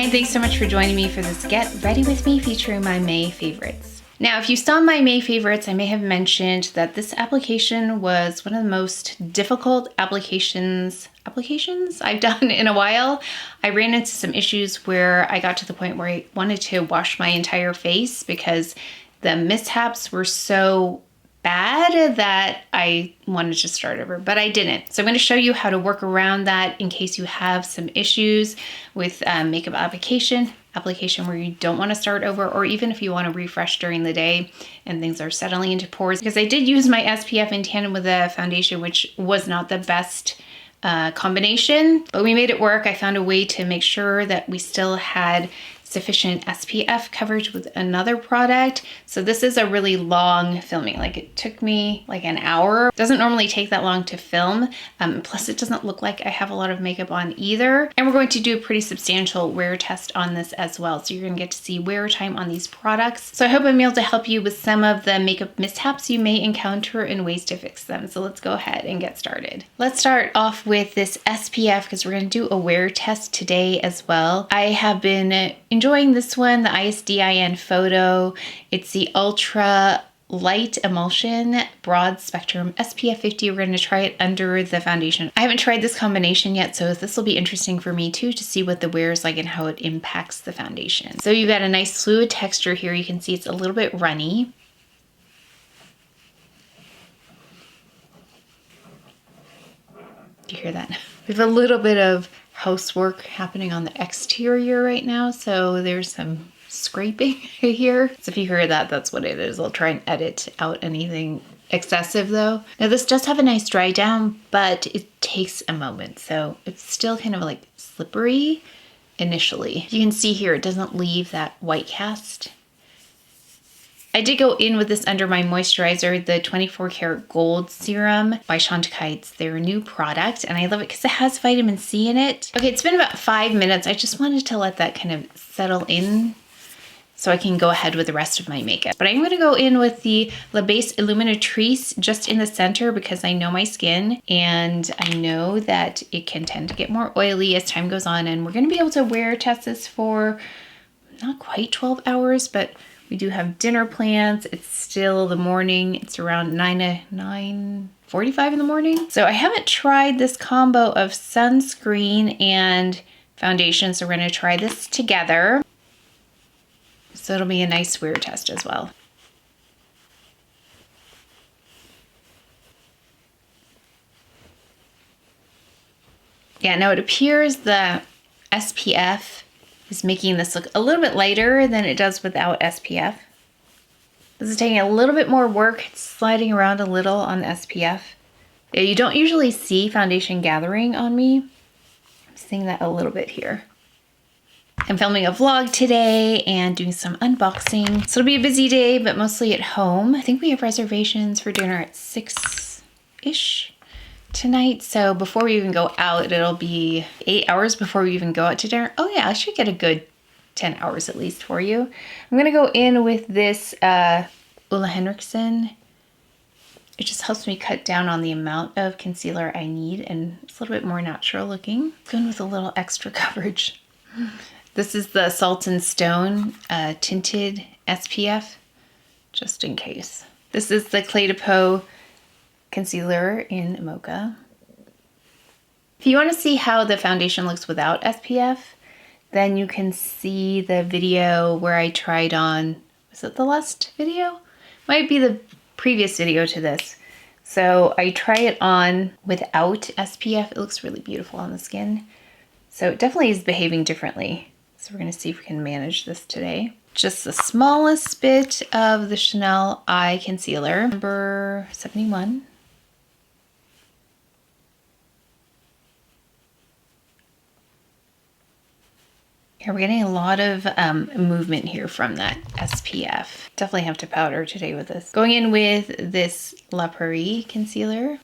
Hi, and thanks so much for joining me for this Get Ready With Me featuring my May favorites. Now, if you saw my May favorites, I may have mentioned that this application was one of the most difficult applications I've done in a while. I ran into some issues where I got to the point where I wanted to wash my entire face because the mishaps were so bad that I wanted to start over, but I didn't. So I'm going to show you how to work around that in case you have some issues with makeup application where you don't want to start over, or even if you want to refresh during the day and things are settling into pores. Because I did use my SPF in tandem with a foundation, which was not the best combination, but we made it work. I found a way to make sure that we still had sufficient SPF coverage with another product. So this is a really long filming. Like, it took me like an hour. It doesn't normally take that long to film. Plus it doesn't look like I have a lot of makeup on either. And we're going to do a pretty substantial wear test on this as well. So you're gonna get to see wear time on these products. So I hope I'm able to help you with some of the makeup mishaps you may encounter and ways to fix them. So let's go ahead and get started. Let's start off with this SPF because we're gonna do a wear test today as well. I have been enjoying this one, the ISDIN Photo. It's the Ultra Light Emulsion Broad Spectrum SPF 50. We're going to try it under the foundation. I haven't tried this combination yet, so this will be interesting for me too, to see what the wear is like and how it impacts the foundation. So you've got a nice fluid texture here. You can see it's a little bit runny. Do you hear that? We have a little bit of housework happening on the exterior right now, so there's some scraping here. So if you hear that, that's what it is. I'll try and edit out anything excessive though. Now this does have a nice dry down, but it takes a moment, so it's still kind of like slippery initially. You can see here it doesn't leave that white cast. I did go in with this under my moisturizer, the 24 karat gold serum by CHANTECAILLE. It's their new product, and I love it because it has vitamin C in it. Okay, it's been about 5 minutes. I just wanted to let that kind of settle in so I can go ahead with the rest of my makeup. But I'm going to go in with the Beige ILLUMINATRICE just in the center because I know my skin and I know that it can tend to get more oily as time goes on, and we're going to be able to wear test this for not quite 12 hours, but we do have dinner plans. It's still the morning. It's around 9:45 in the morning. So I haven't tried this combo of sunscreen and foundation, so we're gonna try this together. So it'll be a nice wear test as well. Yeah, now it appears the SPF is making this look a little bit lighter than it does without SPF. This is taking a little bit more work. It's sliding around a little on the SPF. Yeah, you don't usually see foundation gathering on me. I'm seeing that a little bit here. I'm filming a vlog today and doing some unboxing. So it'll be a busy day, but mostly at home. I think we have reservations for dinner at 6-ish. tonight, so before we even go out, it'll be 8 hours before we even go out to dinner. Oh yeah, I should get a good 10 hours at least for you. I'm gonna go in with this OLEHENRIKSEN. It just helps me cut down on the amount of concealer I need, and it's a little bit more natural looking. Going with a little extra coverage. This is the Salt and Stone tinted SPF, just in case. This is the ChloeDepot concealer in Mocha. If you want to see how the foundation looks without SPF, then you can see the video where I tried on, was it the last video? Might be the previous video to this. So I try it on without SPF. It looks really beautiful on the skin. So it definitely is behaving differently. So we're gonna see if we can manage this today. Just the smallest bit of the Chanel Eye Concealer, number 71. Yeah, we're getting a lot of movement here from that SPF. Definitely have to powder today with this. Going in with this La Prairie Concealer.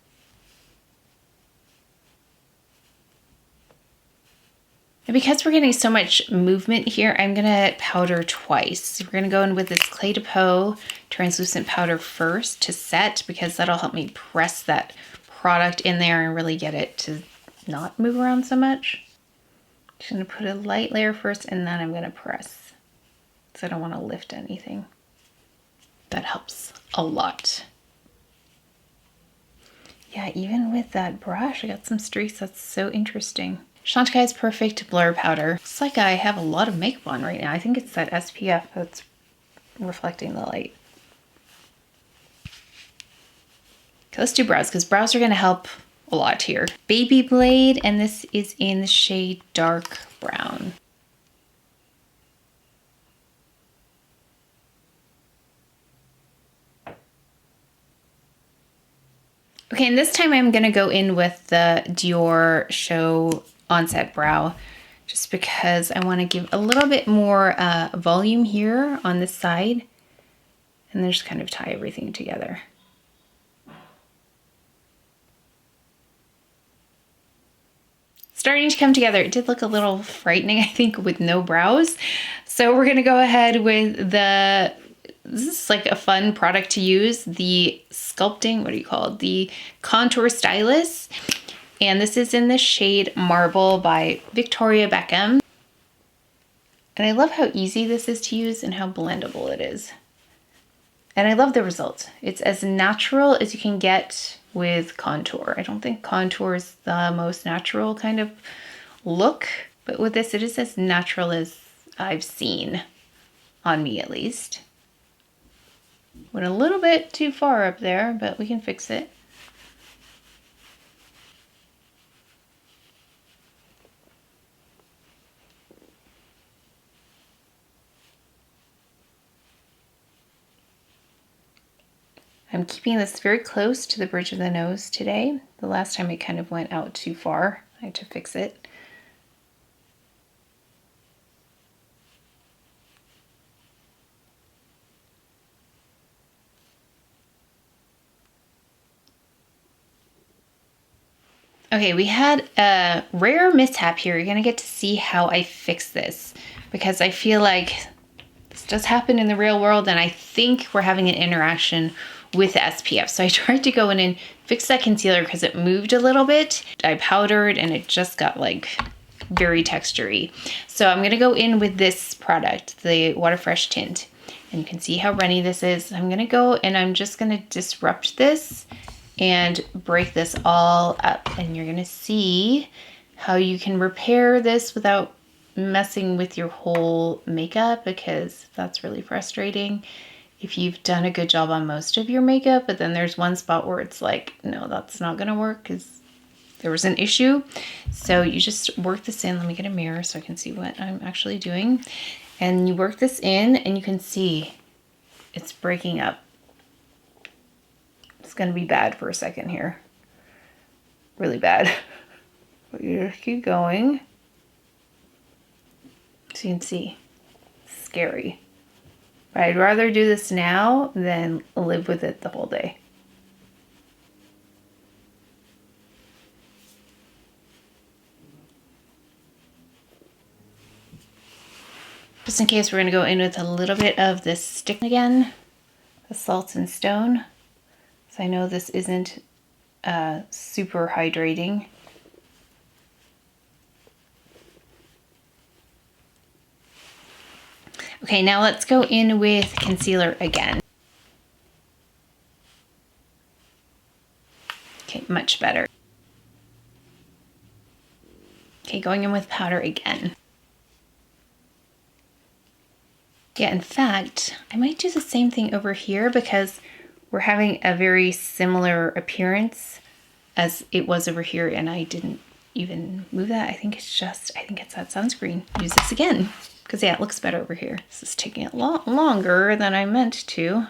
And because we're getting so much movement here, I'm gonna powder twice. We're gonna go in with this ChloeDepot translucent powder first to set, because that'll help me press that product in there and really get it to not move around so much. Just gonna put a light layer first and then I'm gonna press. So I don't wanna lift anything. That helps a lot. Yeah, even with that brush, I got some streaks. That's so interesting. CHANTECAILLE's Perfect Blur Powder. Looks like I have a lot of makeup on right now. I think it's that SPF that's reflecting the light. Okay, let's do brows, because brows are gonna help a lot here. BabyBlade, and this is in the shade Dark Brown. Okay, and this time I'm gonna go in with the DIOR Show Onset Brow, just because I wanna give a little bit more volume here on this side, and then just kind of tie everything together. Starting to come together. It did look a little frightening, I think, with no brows. So we're gonna go ahead with this is like a fun product to use, the sculpting, what do you call it? The Contour Stylus. And this is in the shade Marble by Victoria Beckham. And I love how easy this is to use and how blendable it is. And I love the result. It's as natural as you can get with contour. I don't think contour is the most natural kind of look, but with this, it is as natural as I've seen, on me at least. Went a little bit too far up there, but we can fix it. I'm keeping this very close to the bridge of the nose today. The last time it kind of went out too far. I had to fix it. Okay, we had a rare mishap here. You're gonna get to see how I fix this, because I feel like this does happen in the real world, and I think we're having an interaction with the SPF. So I tried to go in and fix that concealer because it moved a little bit. I powdered and it just got like very textury. So I'm gonna go in with this product, the Water Fresh Tint, and you can see how runny this is. I'm gonna go and I'm just gonna disrupt this and break this all up, and you're gonna see how you can repair this without messing with your whole makeup, because that's really frustrating if you've done a good job on most of your makeup, but then there's one spot where it's like, no, that's not gonna work because there was an issue. So you just work this in. Let me get a mirror so I can see what I'm actually doing. And you work this in and you can see it's breaking up. It's gonna be bad for a second here. Really bad. But you just keep going. So you can see, it's scary. But I'd rather do this now than live with it the whole day. Just in case, we're gonna go in with a little bit of this stick again, the Salt and Stone. So I know this isn't super hydrating. Okay, now let's go in with concealer again. Okay, much better. Okay, going in with powder again. Yeah, in fact, I might do the same thing over here because we're having a very similar appearance as it was over here, and I didn't even move that. I think it's that sunscreen. Use this again, because yeah, it looks better over here. This is taking a lot longer than I meant to.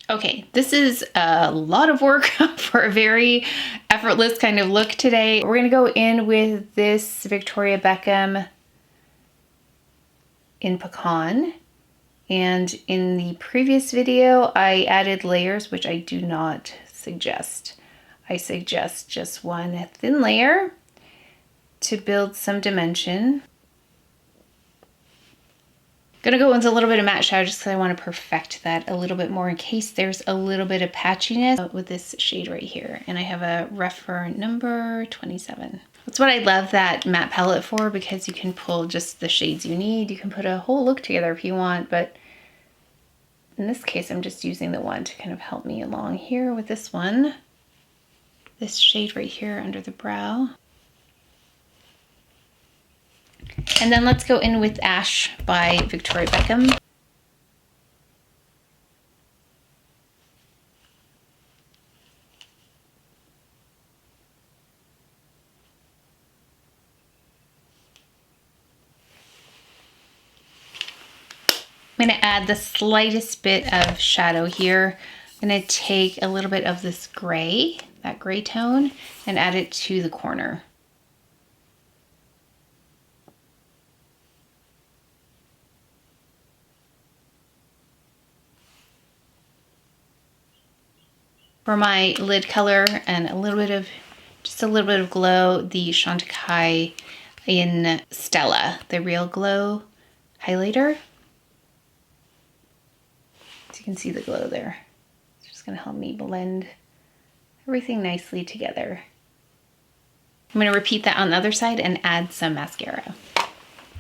Okay, this is a lot of work for a very effortless kind of look today. We're gonna go in with this Victoria Beckham in Pecan. And in the previous video, I added layers, which I do not suggest. I suggest just one thin layer to build some dimension. Gonna go into a little bit of matte shadow just because I want to perfect that a little bit more in case there's a little bit of patchiness with this shade right here. And I have a reference number 27. That's what I love that matte palette for, because you can pull just the shades you need. You can put a whole look together if you want, but in this case, I'm just using the one to kind of help me along here with this one. This shade right here under the brow. And then let's go in with Ash by Victoria Beckham. I'm going to add the slightest bit of shadow here. I'm going to take a little bit of this gray, that gray tone, and add it to the corner. For my lid color and just a little bit of glow, the Chantecaille in Stella, the Real Glow highlighter. So you can see the glow there. It's just gonna help me blend everything nicely together. I'm gonna repeat that on the other side and add some mascara.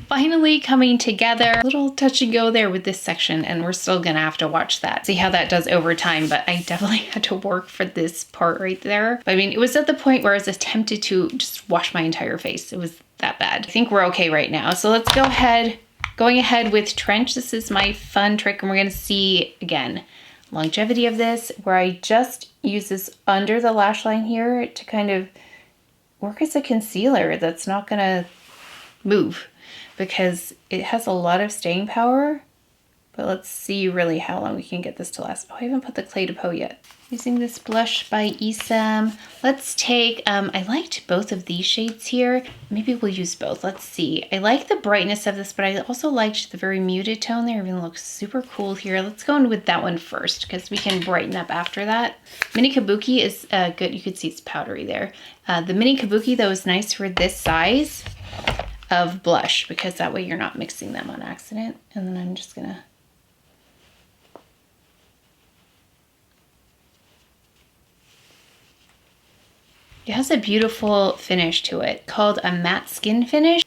Finally coming together. A little touch and go there with this section, and we're still gonna have to watch that, see how that does over time, but I definitely had to work for this part right there. But I mean, it was at the point where I was tempted to just wash my entire face. It was that bad. I think we're okay right now. So let's go ahead, going ahead with Trench. This is my fun trick, and we're gonna see, again, longevity of this, where I just use this under the lash line here to kind of work as a concealer that's not gonna move, because it has a lot of staying power. But let's see really how long we can get this to last. Oh, I haven't put the Clé de Peau yet. Using this blush by ESUM. Let's take, I liked both of these shades here. Maybe we'll use both, let's see. I like the brightness of this, but I also liked the very muted tone there. It even looks super cool here. Let's go in with that one first, because we can brighten up after that. Mini Kabuki is good. You could see it's powdery there. The Mini Kabuki though is nice for this size of blush, because that way you're not mixing them on accident. And then I'm just gonna it has a beautiful finish to it called a matte skin finish.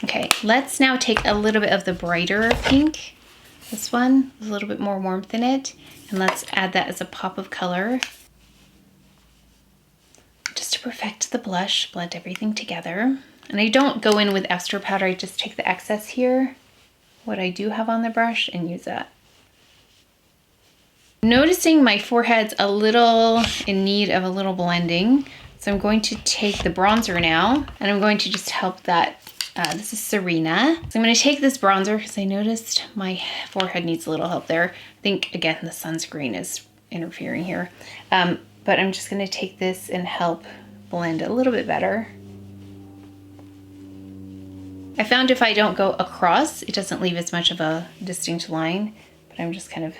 Okay, let's now take a little bit of the brighter pink. This one with a little bit more warmth in it, and let's add that as a pop of color. Just to perfect the blush, blend everything together. And I don't go in with extra powder, I just take the excess here, what I do have on the brush, and use that. Noticing my forehead's a little in need of a little blending, so I'm going to take the bronzer now, and I'm going to just help that. This is Sirena. So I'm going to take this bronzer because I noticed my forehead needs a little help there. I think, again, the sunscreen is interfering here. But I'm just going to take this and help blend a little bit better. I found if I don't go across, it doesn't leave as much of a distinct line, but I'm just kind of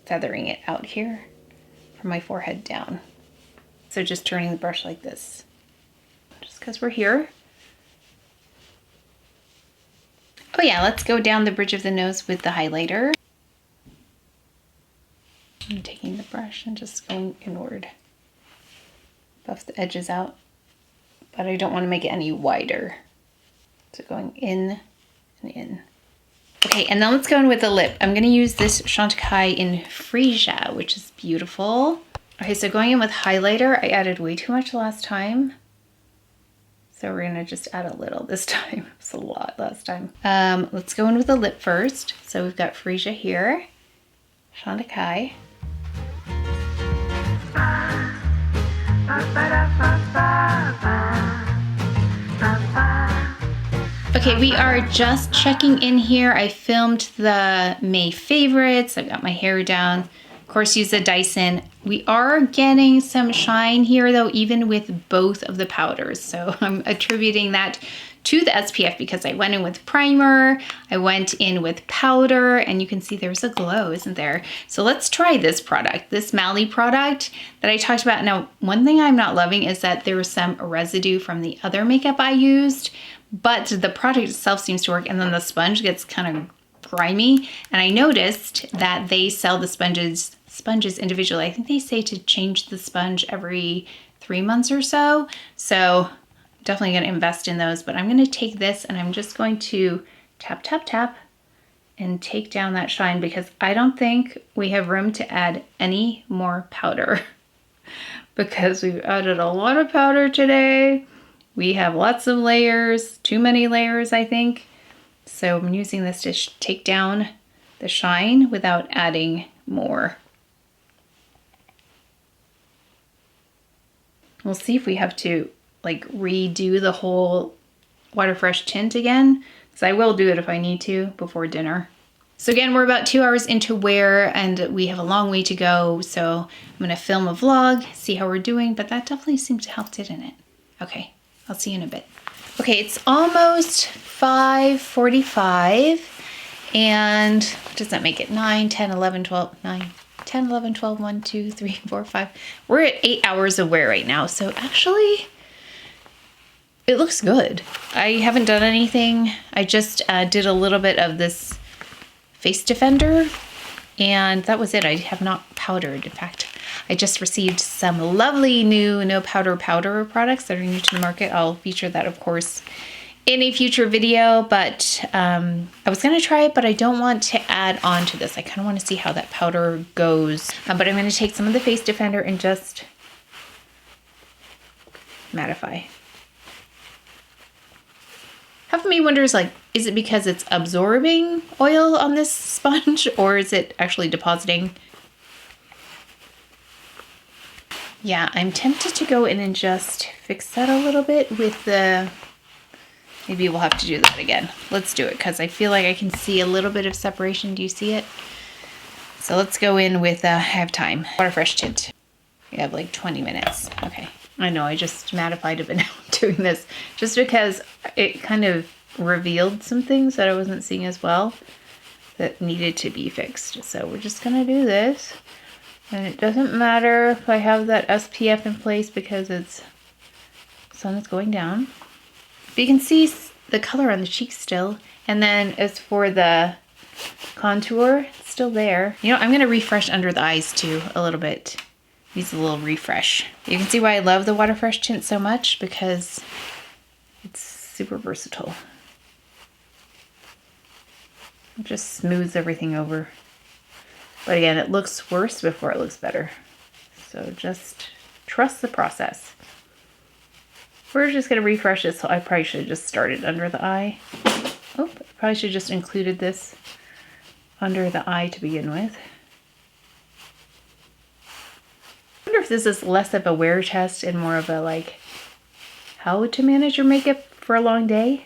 feathering it out here from my forehead down. So just turning the brush like this, just because we're here. Oh yeah, let's go down the bridge of the nose with the highlighter. I'm taking the brush and just going inward. Buff the edges out, but I don't want to make it any wider. So going in and in. Okay, and then let's go in with the lip. I'm gonna use this Chantecaille in Freesia, which is beautiful. Okay, so going in with highlighter, I added way too much last time. So we're gonna just add a little this time. It's a lot last time. Let's go in with the lip first. So we've got Freesia here, Chantecaille. Okay, we are just checking in here. I filmed the May favorites. I've got my hair down. Of course, use the Dyson. We are getting some shine here though, even with both of the powders. So I'm attributing that to the SPF because I went in with primer, I went in with powder, and you can see there's a glow, isn't there? So let's try this product, this Mally product that I talked about. Now, one thing I'm not loving is that there was some residue from the other makeup I used, but the product itself seems to work, and then the sponge gets kind of grimy. And I noticed that they sell the sponges individually. I think they say to change the sponge every 3 months or so. So definitely gonna invest in those, but I'm gonna take this and I'm just going to tap, tap, tap and take down that shine because I don't think we have room to add any more powder because we've added a lot of powder today. We have lots of layers, too many layers, I think. So I'm using this to take down the shine without adding more. We'll see if we have to like redo the whole Water Fresh tint again, because I will do it if I need to before dinner. So again, we're about 2 hours into wear and we have a long way to go. So I'm gonna film a vlog, see how we're doing, but that definitely seemed to help, didn't it? Okay, I'll see you in a bit. Okay, it's almost 5:45 and what does that make it? 9, 10, 11, 12, 9, 10, 11, 12, 1, 2, 3, 4, 5. We're at 8 hours of wear right now. So actually, it looks good. I haven't done anything. I just did a little bit of this face defender and that was it. I have not powdered. In fact, I just received some lovely new no powder products that are new to the market. I'll feature that, of course, in a future video, but I was gonna try it, but I don't want to add on to this. I kind of want to see how that powder goes. But I'm gonna take some of the face defender and just mattify. Half of me wonders, like, is it because it's absorbing oil on this sponge or is it actually depositing? Yeah, I'm tempted to go in and just fix that a little bit with the, maybe we'll have to do that again. Let's do it because I feel like I can see a little bit of separation. Do you see it? So let's go in with, I have time. Water Fresh tint. We have like 20 minutes. Okay. I know, I just mattified a bit now doing this just because it kind of revealed some things that I wasn't seeing as well that needed to be fixed. So we're just gonna do this. And it doesn't matter if I have that SPF in place because it's, sun is going down. But you can see the color on the cheeks still. And then as for the contour, it's still there. You know, I'm gonna refresh under the eyes too a little bit. Needs a little refresh. You can see why I love the Water Fresh tint so much because it's super versatile. It just smooths everything over. But again, it looks worse before it looks better. So just trust the process. We're just gonna refresh this. So I probably should have just started under the eye. Oh, I probably should have just included this under the eye to begin with. I wonder if this is less of a wear test and more of a like how to manage your makeup for a long day,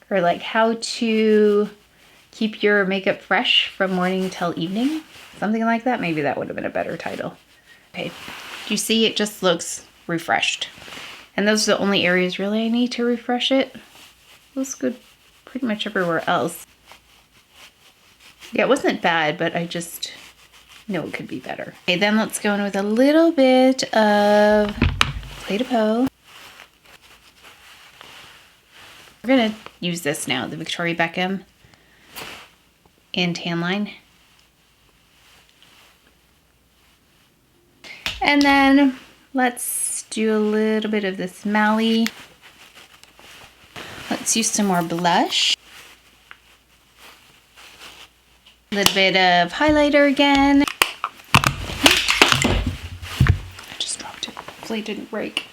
or like how to keep your makeup fresh from morning till evening, something like that. Maybe that would have been a better title. Okay, do you see it just looks refreshed? And those are the only areas really I need to refresh it. It looks good pretty much everywhere else. Yeah, it wasn't bad, but I just know it could be better. Okay, then let's go in with a little bit of Clé-de-Peau. We're gonna use this now, the Victoria Beckham in Tanline. And then let's do a little bit of this Mally. Let's use some more blush. A little bit of highlighter again. I just dropped it. Hopefully it didn't break.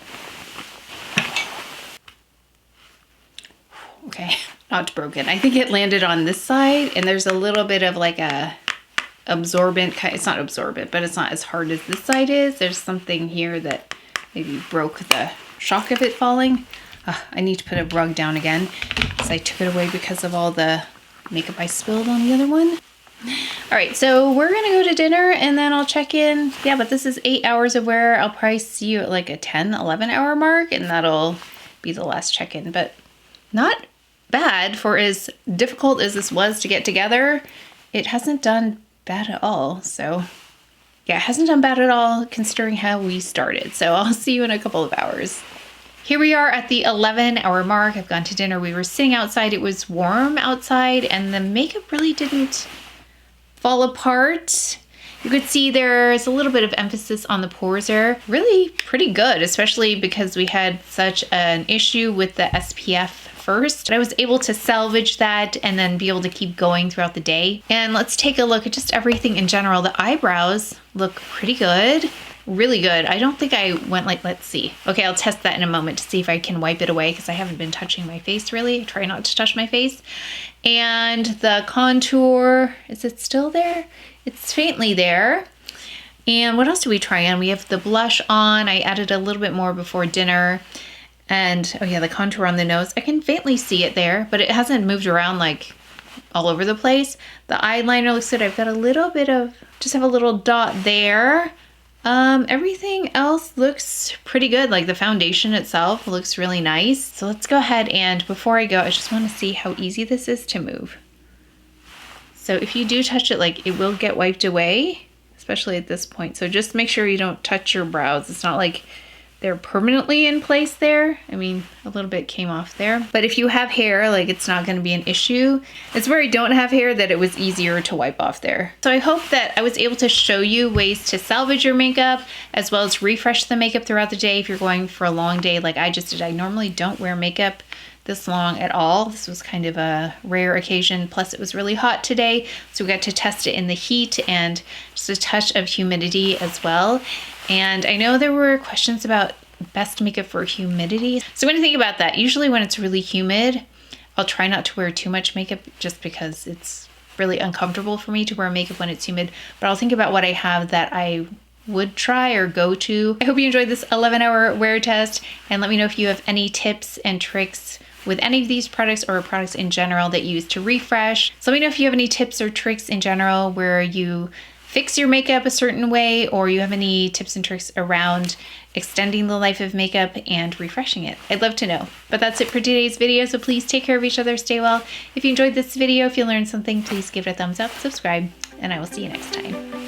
Okay, not broken. I think it landed on this side and there's a little bit of like a absorbent, it's not absorbent, but it's not as hard as this side is. There's something here that maybe broke the shock of it falling. I need to put a rug down again because I took it away because of all the makeup I spilled on the other one. All right, so we're gonna go to dinner and then I'll check in. Yeah, but this is 8 hours of wear. I'll probably see you at like a 10, 11 hour mark and that'll be the last check-in, but not bad for as difficult as this was to get together. It hasn't done bad at all. So yeah, it hasn't done bad at all considering how we started. So I'll see you in a couple of hours. Here we are at the 11 hour mark. I've gone to dinner. We were sitting outside. It was warm outside and the makeup really didn't fall apart. You could see there's a little bit of emphasis on the pores there. Really pretty good, especially because we had such an issue with the SPF first. But I was able to salvage that and then be able to keep going throughout the day. And let's take a look at just everything in general. The eyebrows look pretty good. Really good. I don't think I went like, let's see. Okay, I'll test that in a moment to see if I can wipe it away because I haven't been touching my face really. I try not to touch my face. And the contour, is it still there? It's faintly there. And what else do we try on? We have the blush on. I added a little bit more before dinner. And oh yeah, the contour on the nose. I can faintly see it there, but it hasn't moved around like all over the place. The eyeliner looks good. I've got a little bit of, just have a little dot there. Everything else looks pretty good. Like the foundation itself looks really nice. So let's go ahead, and before I go, I just want to see how easy this is to move. So if you do touch it, like it will get wiped away, especially at this point. So just make sure you don't touch your brows. It's not like they're permanently in place there. I mean, a little bit came off there. But if you have hair, like it's not going to be an issue. It's where I don't have hair that it was easier to wipe off there. So I hope that I was able to show you ways to salvage your makeup as well as refresh the makeup throughout the day if you're going for a long day like I just did. I normally don't wear makeup this long at all. This was kind of a rare occasion. Plus it was really hot today. So we got to test it in the heat and just a touch of humidity as well. And I know there were questions about best makeup for humidity. So when you think about that, usually when it's really humid, I'll try not to wear too much makeup just because it's really uncomfortable for me to wear makeup when it's humid. But I'll think about what I have that I would try or go to. I hope you enjoyed this 11-hour wear test, and let me know if you have any tips and tricks with any of these products or products in general that you use to refresh. So let me know if you have any tips or tricks in general where you fix your makeup a certain way, or you have any tips and tricks around extending the life of makeup and refreshing it. I'd love to know. But that's it for today's video, so please take care of each other, stay well. If you enjoyed this video, if you learned something, please give it a thumbs up, subscribe, and I will see you next time.